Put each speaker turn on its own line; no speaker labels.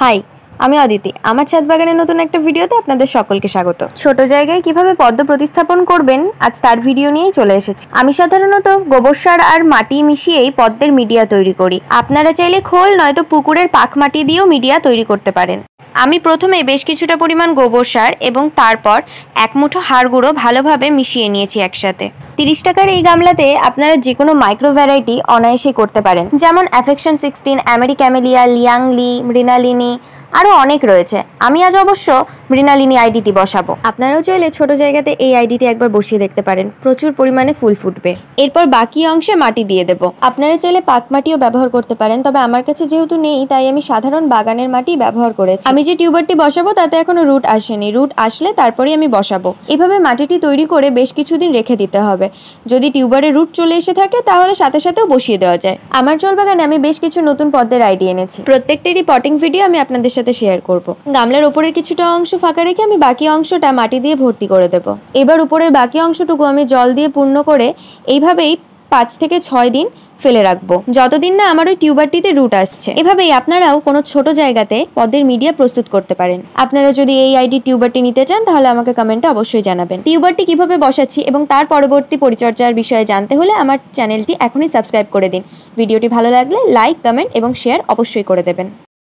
High, আমি অদিতি। আমার ছাদ বাগানের নতুন একটা ভিডিওতে আপনাদের সকলকে স্বাগত। ছোট জায়গায় কিভাবে পদ্ম প্রতিস্থাপন করবেন আজ তার ভিডিও নিয়েই চলে এসেছি। আমি সাধারণত গোবর সার আর মাটি মিশিয়েই পদ্মের মিডিয়া তৈরি করি। আপনারা চাইলে খোল নয়তো পুকুরের পাখ মাটি দিয়েও মিডিয়া তৈরি করতে পারেন। আমি প্রথমে বেশ কিছুটা পরিমাণ গোবর সার এবং তারপর এক মুঠো হাড় গুঁড়ো ভালোভাবে মিশিয়ে নিয়েছি একসাথে। 30 টাকার এই গামলাতে আপনারা যে কোনো মাইক্রো ভ্যারাইটি অনায়াসেই করতে পারেন, যেমন অ্যাফেকশন 16, আমেরিক্যামেলিয়া, লিয়াংলি, মৃণালিনী, আরও অনেক রয়েছে। আমি আজ অবশ্য মৃণালিনী আইডিটি বসাবো। আপনারাও চাইলে ছোট জায়গাতে এই আইডিটি একবার বসিয়ে দেখতে পারেন, প্রচুর পরিমাণে ফুল ফুটবে। এরপর বাকি অংশে মাটি দিয়ে দেব। আপনারা চাইলে পাক মাটিও ব্যবহার করতে পারেন, তবে আমার কাছে যেহেতু নেই তাই আমি সাধারণ বাগানের মাটি ব্যবহার করেছি। আমি যে টিউবারটি বসাবো তাতে এখনো রুট আসেনি, রুট আসলে তারপরেই আমি বসাবো। এভাবে মাটিটি তৈরি করে বেশ কিছুদিন রেখে দিতে হবে। যদি টিউবারে রুট চলে এসে থাকে তাহলে সাথে সাথেও বসিয়ে দেওয়া যায়। আমার জল বাগানে আমি বেশ কিছু নতুন পদ্মের আইডিয়া এনেছি, প্রত্যেকটারই পটিং ভিডিও আমি আপনাদের সাথে শেয়ার করব। গামলার উপরের কিছুটা অংশ ফাঁকা রেখে আমি বাকি অংশটা মাটি দিয়ে ভর্তি করে দেব। এবার উপরের বাকি অংশটুকু আমি জল দিয়ে পূর্ণ করে এইভাবেই 5 থেকে 6 দিন ফেলে রাখবো, যতদিন না আমার ওই টিউবারটিতে রুট আসছে। এভাবেই আপনারাও কোনো ছোট জায়গাতে পদ্মের মিডিয়া প্রস্তুত করতে পারেন। আপনারা যদি এই আইডি টিউবারটি নিতে চান তাহলে আমাকে কমেন্টে অবশ্যই জানাবেন। টিউবারটি কিভাবে বসাচ্ছি এবং তার পরবর্তী পরিচর্যার বিষয়ে জানতে হলে আমার চ্যানেলটি এখনই সাবস্ক্রাইব করে দিন। ভিডিওটি ভালো লাগলে লাইক, কমেন্ট এবং শেয়ার অবশ্যই করে দেবেন।